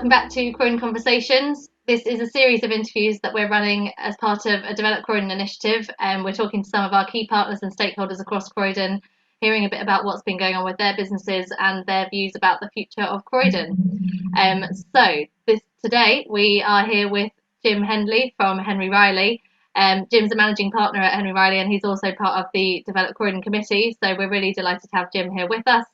welcome back to Croydon Conversations. This is a series of interviews that we're running as part of a Develop Croydon initiative, and we're talking to some of our key partners and stakeholders across Croydon, hearing a bit about what's been going on with their businesses and their views about the future of Croydon. Today we are here with Jim Hendley from Henry Riley. Jim's a managing partner at Henry Riley, and he's also part of the Develop Croydon committee, so we're really delighted to have Jim here with us.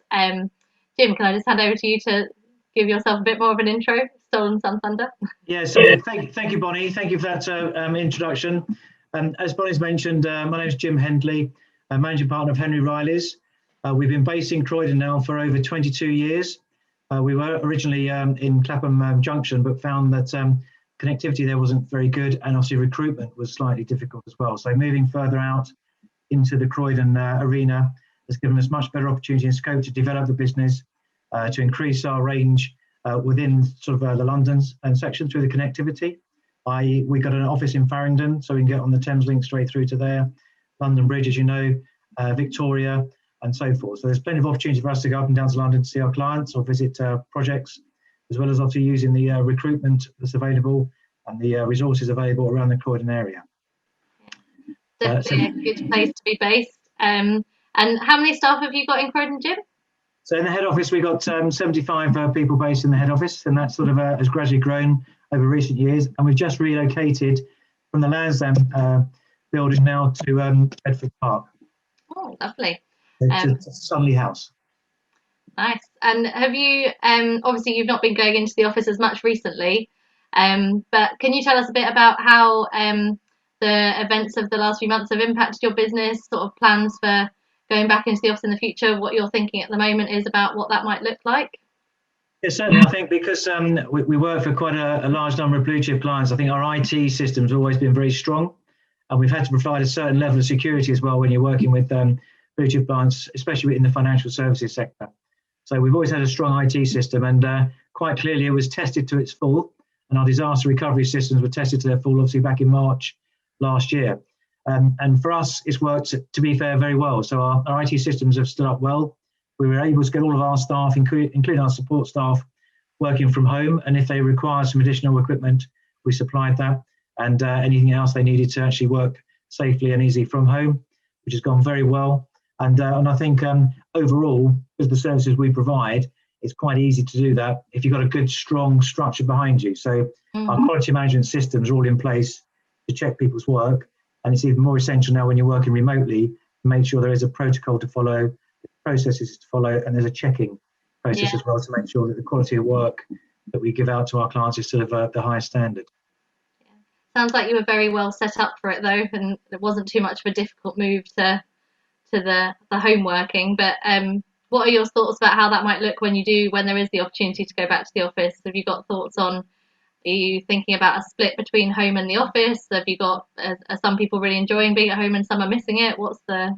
Jim, can I just hand over to you to give yourself a bit more of an intro? Stolen some thunder. Yeah, so thank you, Bonnie. Thank you for that introduction. As Bonnie's mentioned, my name is Jim Hendley, managing partner of Henry Riley's. We've been based in Croydon now for over 22 years. We were originally in Clapham Junction, but found that connectivity there wasn't very good, and obviously recruitment was slightly difficult as well. So moving further out into the Croydon arena has given us much better opportunity and scope to develop the business, to increase our range within sort of the London section through the connectivity. We got an office in Farringdon, so we can get on the Thames link straight through to there. London Bridge, as you know, Victoria, and so forth. So there's plenty of opportunity for us to go up and down to London to see our clients or visit projects, as well as obviously using the recruitment that's available and the resources available around the Croydon area. Definitely a good place to be based. And how many staff have you got in Croydon, Jim? So in the head office, we got 75 people based in the head office, and that sort of has gradually grown over recent years. And we've just relocated from the Lansdowne building now to Bedford Park. Oh, lovely. It's a Sunley House. Nice. And have you, obviously you've not been going into the office as much recently, but can you tell us a bit about how the events of the last few months have impacted your business, sort of plans for going back into the office in the future, what you're thinking at the moment is about what that might look like? Yeah, certainly. I think because we work for quite a large number of blue chip clients, I think our IT systems have always been very strong, and we've had to provide a certain level of security as well when you're working with blue chip clients, especially in the financial services sector. So we've always had a strong IT system, and quite clearly it was tested to its full, and our disaster recovery systems were tested to their full, obviously back in March last year. And for us, it's worked, to be fair, very well. So our IT systems have stood up well. We were able to get all of our staff, including our support staff, working from home. And if they require some additional equipment, we supplied that, and anything else they needed to actually work safely and easily from home, which has gone very well. And I think overall, as the services we provide, it's quite easy to do that if you've got a good, strong structure behind you. So our quality management systems are all in place to check people's work. And it's even more essential now when you're working remotely to make sure there is a protocol to follow, processes to follow, and there's a checking process as well to make sure that the quality of work that we give out to our clients is sort of the highest standard. Sounds like you were very well set up for it though, and it wasn't too much of a difficult move to the home working. But what are your thoughts about how that might look when there is the opportunity to go back to the office? Have you got thoughts on? Are you thinking about a split between home and the office? Have you got, are some people really enjoying being at home and some are missing it? What's the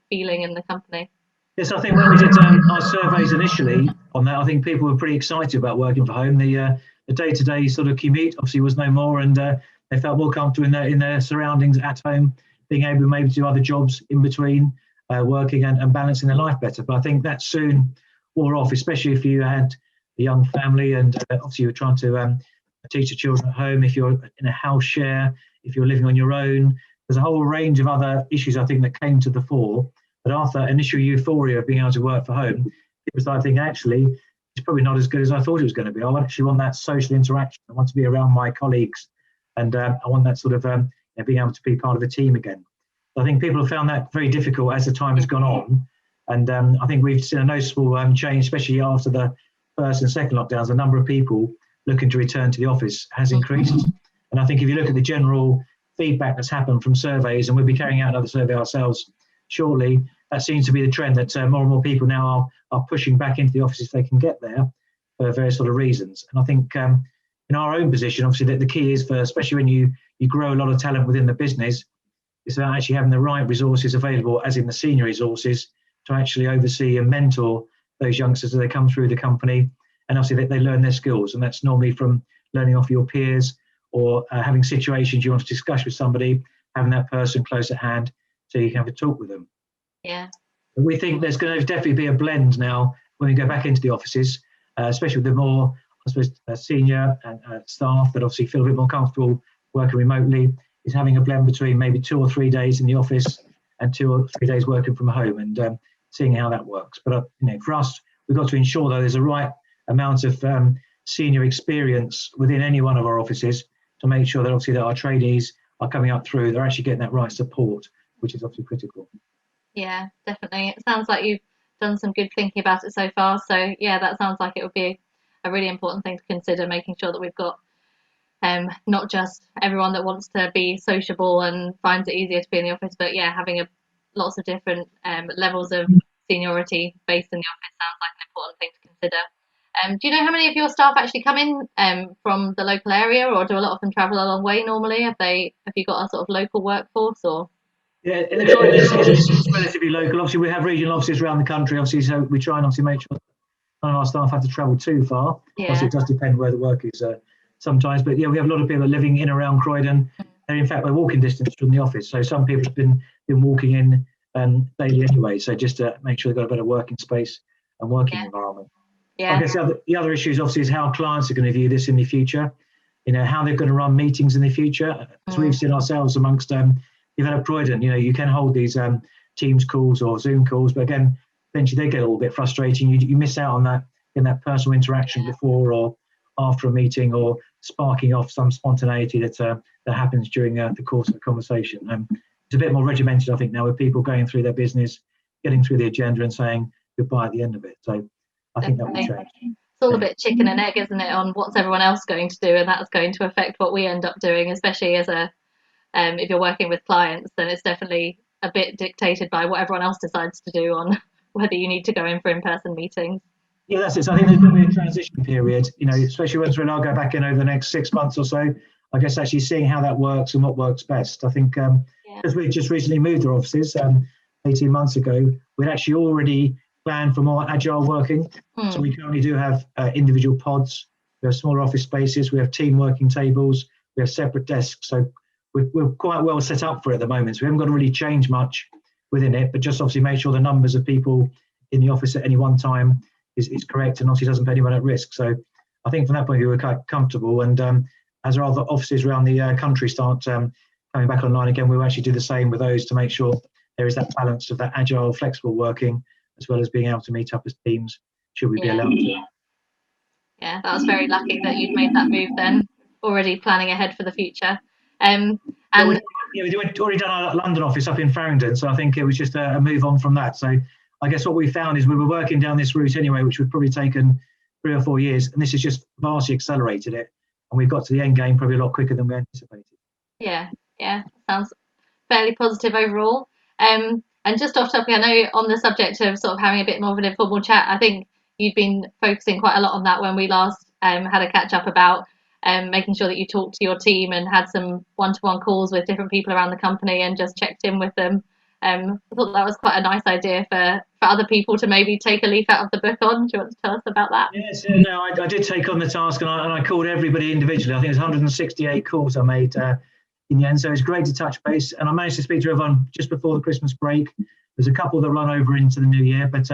feeling in the company? Yes, I think when we did our surveys initially on that, I think people were pretty excited about working from home. The day-to-day sort of commute obviously was no more, and they felt more comfortable in their surroundings at home, being able to maybe do other jobs in between, working and balancing their life better. But I think that soon wore off, especially if you had a young family and obviously you were trying to teach the children at home, if you're in a house share, if you're living on your own. There's a whole range of other issues I think that came to the fore. But after initial euphoria of being able to work from home, people started thinking, actually, it's probably not as good as I thought it was going to be. I actually want that social interaction. I want to be around my colleagues, and I want that sort of being able to be part of a team again. So I think people have found that very difficult as the time has gone on. And I think we've seen a noticeable change, especially after the first and second lockdowns. The number of people looking to return to the office has increased. And I think if you look at the general feedback that's happened from surveys, and we'll be carrying out another survey ourselves shortly, that seems to be the trend, that more and more people now are pushing back into the office if they can get there for various sort of reasons. And I think in our own position, obviously, that the key is for, especially when you grow a lot of talent within the business, is about actually having the right resources available, as in the senior resources, to actually oversee and mentor those youngsters as they come through the company. And obviously they learn their skills, and that's normally from learning off your peers or having situations you want to discuss with somebody, having that person close at hand so you can have a talk with them. Yeah. We think there's going to definitely be a blend now when we go back into the offices, especially with the more I suppose, senior and staff that obviously feel a bit more comfortable working remotely, is having a blend between maybe 2 or 3 days in the office and 2 or 3 days working from home, and seeing how that works. But for us, we've got to ensure that there's a right amount of senior experience within any one of our offices to make sure that obviously that our trainees are coming up through, they're actually getting that right support, which is obviously critical. Yeah, definitely. It sounds like you've done some good thinking about it so far. So yeah, that sounds like it would be a really important thing to consider, making sure that we've got not just everyone that wants to be sociable and finds it easier to be in the office, but yeah, having lots of different levels of seniority based in the office sounds like an important thing to consider. Do you know how many of your staff actually come in from the local area, or do a lot of them travel a long way normally? Have you got a sort of local workforce, or? Yeah, in the Croydon, it's relatively local. Obviously, we have regional offices around the country, obviously, so we try and obviously make sure none of our staff have to travel too far. Yeah. Obviously, it does depend where the work is sometimes, but yeah, we have a lot of people living in around Croydon, and in fact, we're walking distance from the office. So some people have been walking in daily anyway. So just to make sure they've got a better working space and working environment. Yeah. I guess the other issue is obviously is how clients are going to view this in the future. How they're going to run meetings in the future. As we've seen ourselves amongst develop Croydon, you can hold these Teams calls or Zoom calls, but again, eventually they get a little bit frustrating. You miss out on that personal interaction before or after a meeting, or sparking off some spontaneity that happens during the course of the conversation. It's a bit more regimented, I think, now, with people going through their business, getting through the agenda and saying goodbye at the end of it. So I think that will change. It's all a bit chicken and egg, isn't it, on what's everyone else going to do, and that's going to affect what we end up doing, especially as if you're working with clients, then it's definitely a bit dictated by what everyone else decides to do on whether you need to go in for in-person meetings. Yeah, that's it. So I think there's going to be a transition period, especially once we now go back in over the next 6 months or so. I guess actually seeing how that works and what works best. I think because we just recently moved our offices 18 months ago, we'd actually already planned for more agile working. So we currently do have individual pods, we have smaller office spaces, we have team working tables, we have separate desks. So we're quite well set up for it at the moment. So we haven't got to really change much within it, but just obviously make sure the numbers of people in the office at any one time is correct, and obviously doesn't put anyone at risk. So I think from that point of view, we're quite comfortable. And as our other offices around the country start coming back online again, we'll actually do the same with those to make sure there is that balance of that agile, flexible working, as well as being able to meet up as teams, should we be allowed to. Yeah, that was very lucky that you'd made that move then, already planning ahead for the future. And we'd already done our London office up in Farringdon, so I think it was just a move on from that. So I guess what we found is we were working down this route anyway, which would probably taken 3 or 4 years, and this has just vastly accelerated it, and we've got to the end game probably a lot quicker than we anticipated. Yeah, sounds fairly positive overall. And just off topic, I know on the subject of sort of having a bit more of an informal chat, I think you'd been focusing quite a lot on that when we last had a catch up about making sure that you talked to your team and had some one-to-one calls with different people around the company and just checked in with them. I thought that was quite a nice idea for other people to maybe take a leaf out of the book on. Do you want to tell us about that? Yes, no, I did take on the task, and I called everybody individually. I think it was 168 calls I made in the end, so it's great to touch base. And I managed to speak to everyone just before the Christmas break. There's a couple that run over into the new year, but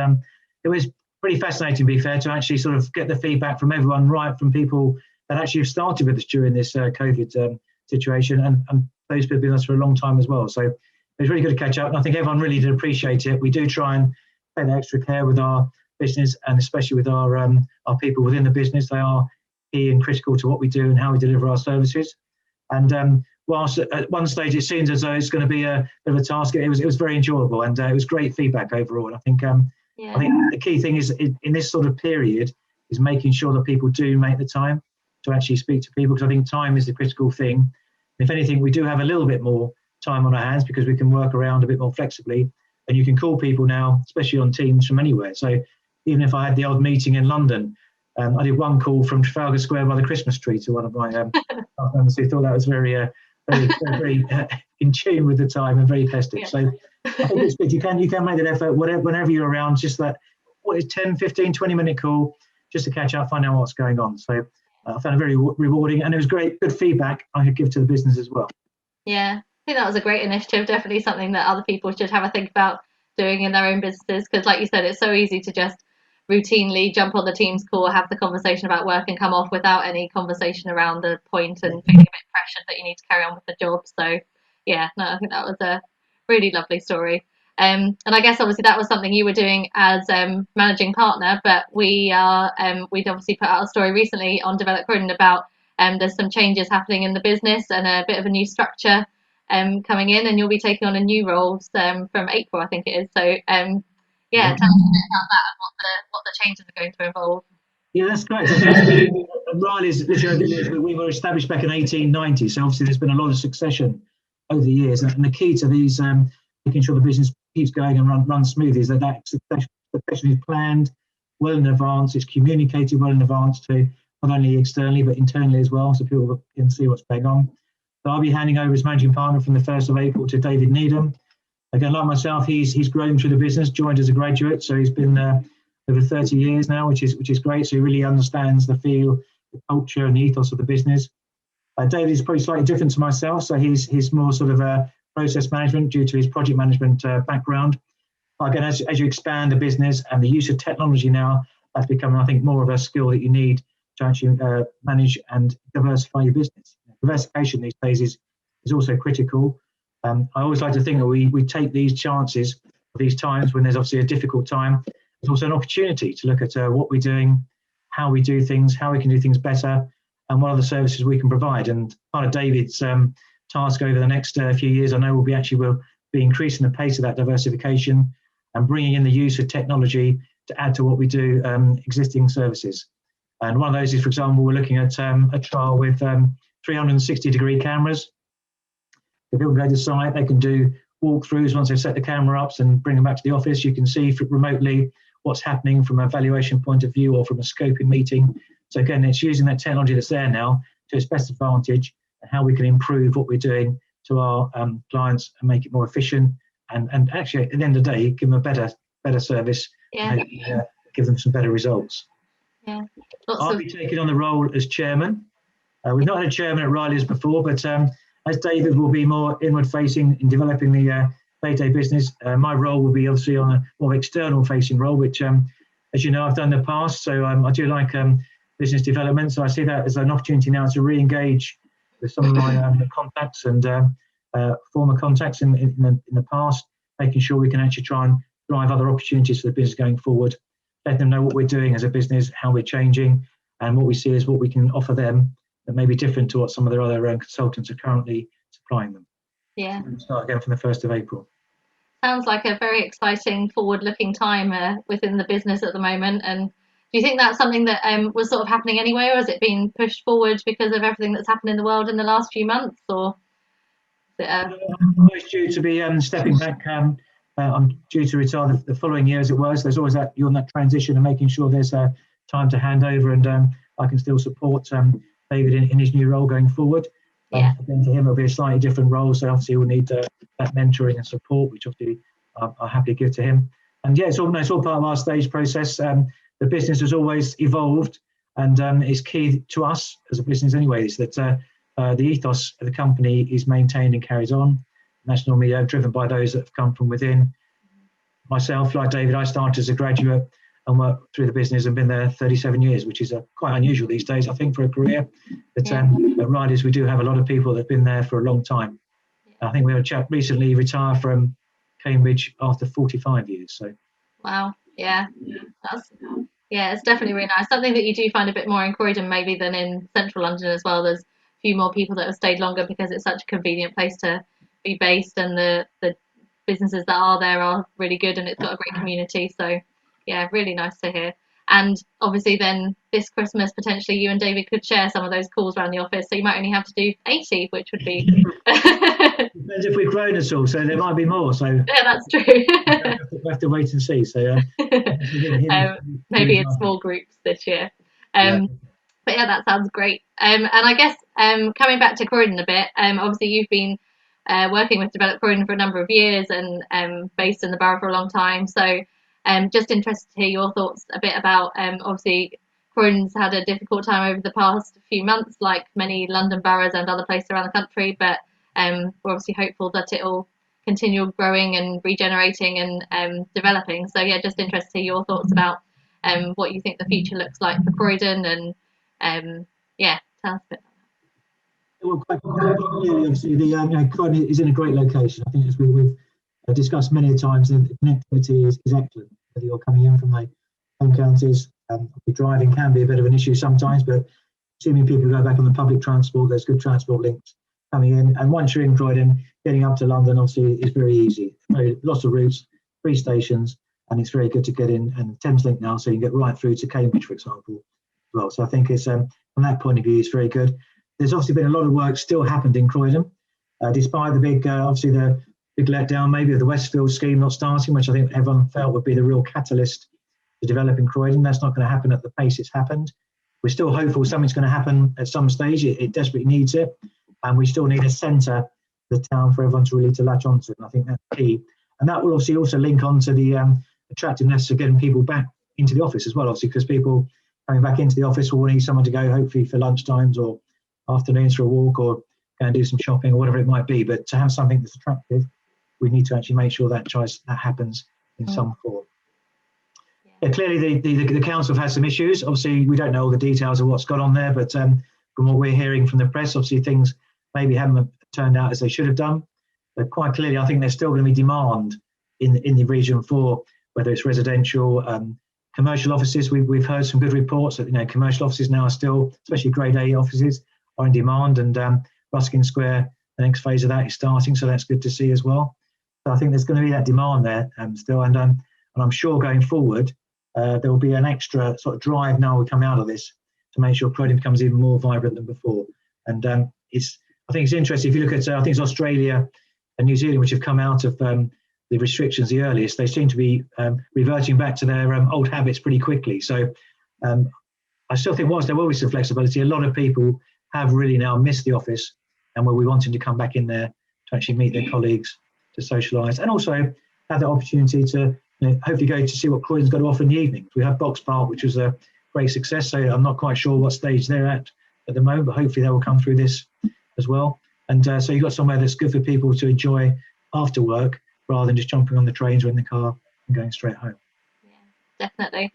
it was pretty fascinating, to be fair, to actually sort of get the feedback from everyone, right from people that actually have started with us during this COVID situation, and those people have been with us for a long time as well. So it was really good to catch up, and I think everyone really did appreciate it. We do try and take the extra care with our business, and especially with our people within the business. They are key and critical to what we do and how we deliver our services. And whilst at one stage it seems as though it's going to be a bit of a task, it was very enjoyable, and it was great feedback overall. And I think the key thing is in this sort of period is making sure that people do make the time to actually speak to people, because I think time is the critical thing. If anything, we do have a little bit more time on our hands because we can work around a bit more flexibly, and you can call people now, especially on Teams, from anywhere. So even if I had the old meeting in London, I did one call from Trafalgar Square by the Christmas tree to one of my staff members who thought that was very in tune with the time and very festive. So I think it's good. You can make that effort whenever you're around, just that 10, 15, 20-minute call just to catch up, find out what's going on. So I found it very rewarding, and it was good feedback I could give to the business as well. Yeah, I think that was a great initiative. Definitely something that other people should have a think about doing in their own businesses, because like you said, it's so easy to just routinely jump on the Teams call, have the conversation about work, and come off without any conversation around the point and feeling a bit pressured that you need to carry on with the job. So, yeah, no, I think that was a really lovely story. And I guess obviously that was something you were doing as managing partner, but we'd obviously put out a story recently on Develop Croydon about there's some changes happening in the business and a bit of a new structure coming in, and you'll be taking on a new role from April, I think it is. So yeah, tell us a bit about that and what the changes are going to involve. Yeah, that's great. Riley's literally, we were established back in 1890, so obviously there's been a lot of succession over the years, and the key to these making sure the business keeps going and runs smoothly is that succession is planned well in advance, it's communicated well in advance to not only externally but internally as well, so people can see what's going on. So I'll be handing over as managing partner from the 1st of April to David Needham. Again, like myself, he's grown through the business, joined as a graduate, so he's been over 30 years now, which is great. So he really understands the feel, the culture, and the ethos of the business. David is probably slightly different to myself, so he's more sort of process management due to his project management background. Again, as you expand the business and the use of technology now, that's becoming, I think, more of a skill that you need to actually manage and diversify your business. Diversification these days is also critical. I always like to think that we take these chances, these times when there's obviously a difficult time. It's also an opportunity to look at what we're doing, how we do things, how we can do things better, and what other services we can provide. And part of David's task over the next few years, I know we'll be increasing the pace of that diversification and bringing in the use of technology to add to what we do, existing services. And one of those is, for example, we're looking at a trial with 360-degree cameras. If people go to site, they can do walkthroughs once they've set the camera up and bring them back to the office. You can see remotely what's happening from a valuation point of view or from a scoping meeting. So again, it's using that technology that's there now to its best advantage and how we can improve what we're doing to our clients and make it more efficient and actually at the end of the day give them a better service. Yeah. And give them some better results. Yeah. I'll be taking on the role as chairman. We've not had a chairman at Riley's before, but as David will be more inward facing in developing the day-to-day business, my role will be obviously on a more external facing role, which as you know I've done in the past. So I do like business development, so I see that as an opportunity now to re-engage with some of my contacts and former contacts in the past, making sure we can actually try and drive other opportunities for the business going forward, let them know what we're doing as a business, how we're changing, and what we see is what we can offer them that may be different to what some of their other consultants are currently supplying them. Yeah. We'll start again from the 1st of April. Sounds like a very exciting, forward-looking time within the business at the moment. And do you think that's something that was sort of happening anyway, or has it been pushed forward because of everything that's happened in the world in the last few months? Or is it, I'm always due to be stepping back. I'm due to retire the following year, as it was. There's always you're on that transition and making sure there's time to hand over, and I can still support David in his new role going forward. Yeah. Again, for him, it'll be a slightly different role, so obviously we'll need that mentoring and support, which obviously I'll happily give to him. And yeah, it's all part of our stage process. The business has always evolved, and it's key to us as a business anyway, is that the ethos of the company is maintained and carries on. And that's normally driven by those that have come from within. Myself, like David, I started as a graduate and worked through the business and been there 37 years, which is quite unusual these days, I think, for a career. But at Riders, we do have a lot of people that have been there for a long time. I think we had a chap recently retire from Cambridge after 45 years. So. Wow, yeah, it's definitely really nice. Something that you do find a bit more in Croydon maybe than in central London as well. There's a few more people that have stayed longer because it's such a convenient place to be based, and the businesses that are there are really good, and it's got a great community. So yeah, really nice to hear. And obviously then this Christmas, potentially you and David could share some of those calls around the office. So you might only have to do 80, which would be... Depends if we've grown at all, so there might be more. So yeah, that's true. we'll have to wait and see. So maybe in small groups this year. But yeah, that sounds great. And I guess coming back to Croydon a bit, obviously you've been working with Develop Croydon for a number of years and based in the borough for a long time. So just interested to hear your thoughts a bit about, obviously, Croydon's had a difficult time over the past few months, like many London boroughs and other places around the country, but we're obviously hopeful that it'll continue growing and regenerating and developing. So yeah, just interested to hear your thoughts about what you think the future looks like for Croydon, and yeah, tell us a bit. Well, quite clearly, obviously, Croydon is in a great location. I think, as we've discussed many times, the connectivity is excellent. Whether you're coming in from the home counties, driving can be a bit of an issue sometimes, but assuming people go back on the public transport, there's good transport links coming in. And once you're in Croydon, getting up to London obviously is very easy. Lots of routes, 3 stations, and it's very good to get in. And Thameslink now, so you can get right through to Cambridge, for example, as well. So I think it's from that point of view, it's very good. There's obviously been a lot of work still happened in Croydon, despite the big, obviously the big letdown maybe of the Westfield scheme not starting, which I think everyone felt would be the real catalyst to develop in Croydon. That's not going to happen at the pace it's happened. We're still hopeful something's going to happen at some stage. It desperately needs it, and we still need a centre, the town, for everyone to really to latch onto. And I think that's key. And that will obviously also link on to the attractiveness of getting people back into the office as well, obviously, because people coming back into the office will need someone to go, hopefully for lunchtimes or afternoons for a walk, or go and do some shopping or whatever it might be. But to have something that's attractive, we need to actually make sure that happens in some form. Yeah, clearly the council have had some issues. Obviously, we don't know all the details of what's gone on there, but from what we're hearing from the press, obviously things maybe haven't turned out as they should have done. But quite clearly, I think there's still going to be demand in the region for whether it's residential, commercial offices. We've heard some good reports that commercial offices now are still, especially Grade A offices, are in demand, and Ruskin Square, the next phase of that is starting, so that's good to see as well. So I think there's going to be that demand there still, and I'm sure going forward there will be an extra sort of drive now we come out of this to make sure Croydon becomes even more vibrant than before. And I think it's interesting if you look at I think it's Australia and New Zealand, which have come out of the restrictions the earliest. They seem to be reverting back to their old habits pretty quickly. So I still think whilst there will be some flexibility, a lot of people have really now missed the office and will be wanting to come back in there to actually meet their colleagues, to socialise, and also have the opportunity to hopefully go to see what Croydon's got to offer in the evenings. We have Box Park, which was a great success, so I'm not quite sure what stage they're at the moment, but hopefully they will come through this as well. And so you've got somewhere that's good for people to enjoy after work rather than just jumping on the trains or in the car and going straight home. Yeah, definitely.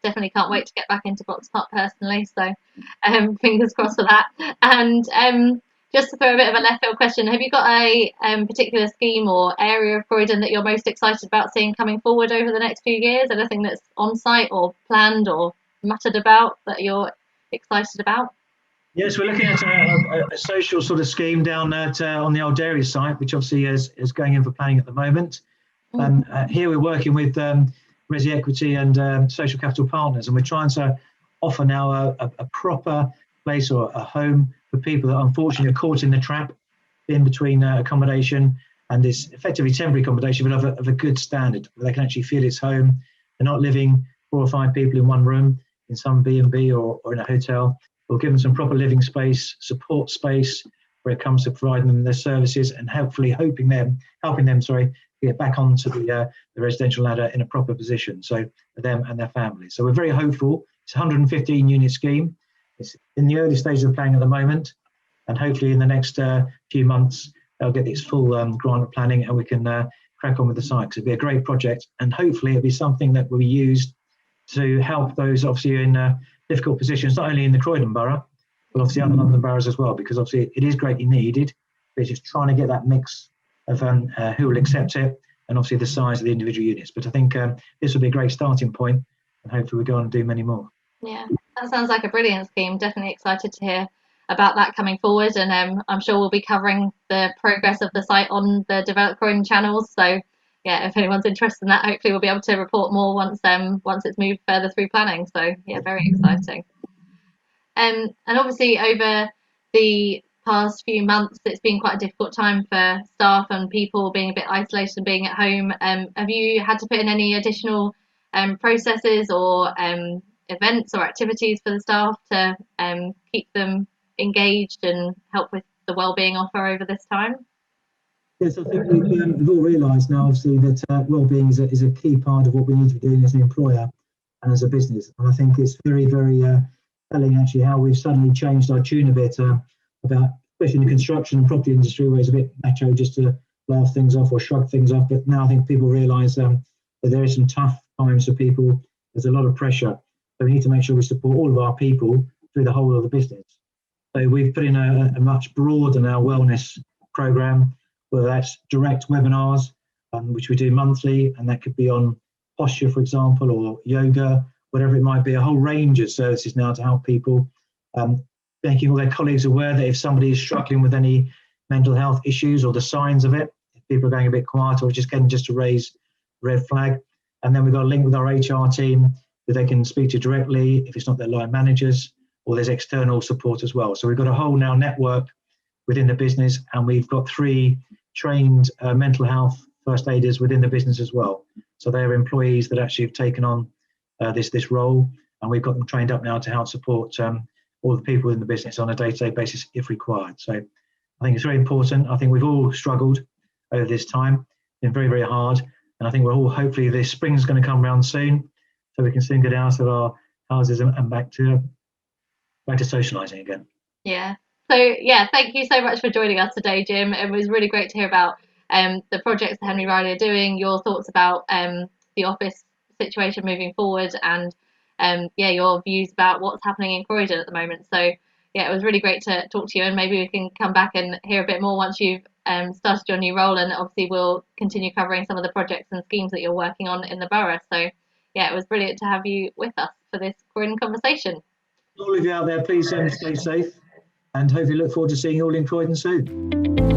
Definitely can't wait to get back into Box Park personally, so fingers crossed for that. And just for a bit of a left field question, have you got a particular scheme or area of Croydon that you're most excited about seeing coming forward over the next few years? Anything that's on site or planned or muttered about that you're excited about? Yes, we're looking at a social sort of scheme down at on the old dairy site, which obviously is going in for planning at the moment. Here we're working with Resi Equity and Social Capital Partners, and we're trying to offer now a proper place or a home for people that unfortunately are caught in the trap in between accommodation and this effectively temporary accommodation, but of a good standard, where they can actually feel it's home. They're not living 4 or 5 people in one room in some B&B or in a hotel. We'll give them some proper living space, support space, where it comes to providing them their services and hopefully helping them, get back onto the residential ladder in a proper position, so for them and their families. So we're very hopeful. It's a 115 unit scheme. It's in the early stages of planning at the moment, and hopefully in the next few months they'll get its full grant of planning and we can crack on with the site. It'll be a great project, and hopefully it'll be something that will be used to help those obviously in difficult positions, not only in the Croydon borough, but obviously other London boroughs as well, because obviously it is greatly needed. It's just trying to get that mix of who will accept it, and obviously the size of the individual units. But I think this will be a great starting point, and hopefully we'll go on and do many more. Yeah, that sounds like a brilliant scheme. Definitely excited to hear about that coming forward, and I'm sure we'll be covering the progress of the site on the Develop Croydon channels. So yeah, if anyone's interested in that, hopefully we'll be able to report more once it's moved further through planning. So yeah, very exciting. And obviously over the past few months, it's been quite a difficult time for staff and people being a bit isolated and being at home. Have you had to put in any additional processes or events or activities for the staff to keep them engaged and help with the wellbeing offer over this time? Yes, I think we've all realised now, obviously, that wellbeing is a key part of what we need to be doing as an employer and as a business. And I think it's very, very telling actually how we've suddenly changed our tune a bit about, especially in the construction and property industry, where it's a bit macho just to laugh things off or shrug things off. But now I think people realise that there are some tough times for people there's a lot of pressure. So we need to make sure we support all of our people through the whole of the business. So we've put in a much broader now wellness program, whether that's direct webinars, which we do monthly, and that could be on posture, for example, or yoga, whatever it might be, a whole range of services now to help people, making all their colleagues aware that if somebody is struggling with any mental health issues or the signs of it, if people are going a bit quiet or just getting just to raise red flag. And then we've got a link with our HR team that they can speak to directly if it's not their line managers, or there's external support as well. So we've got a whole now network within the business, and we've got 3 trained mental health first aiders within the business as well. So they're employees that actually have taken on this role, and we've got them trained up now to help support all the people in the business on a day-to-day basis if required. So I think it's very important. I think we've all struggled over this time. It's been very, very hard. And I think we're all, hopefully this spring's going to come around soon, so we can soon get out of our houses and back to socialising again. Yeah. So yeah, thank you so much for joining us today, Jim. It was really great to hear about the projects that Henry Riley are doing, your thoughts about the office situation moving forward, and yeah, your views about what's happening in Croydon at the moment. So yeah, it was really great to talk to you, and maybe we can come back and hear a bit more once you've started your new role, and obviously we'll continue covering some of the projects and schemes that you're working on in the borough. So yeah, it was brilliant to have you with us for this Croydon conversation. All of you out there, please stay safe, and hopefully look forward to seeing you all in Croydon soon.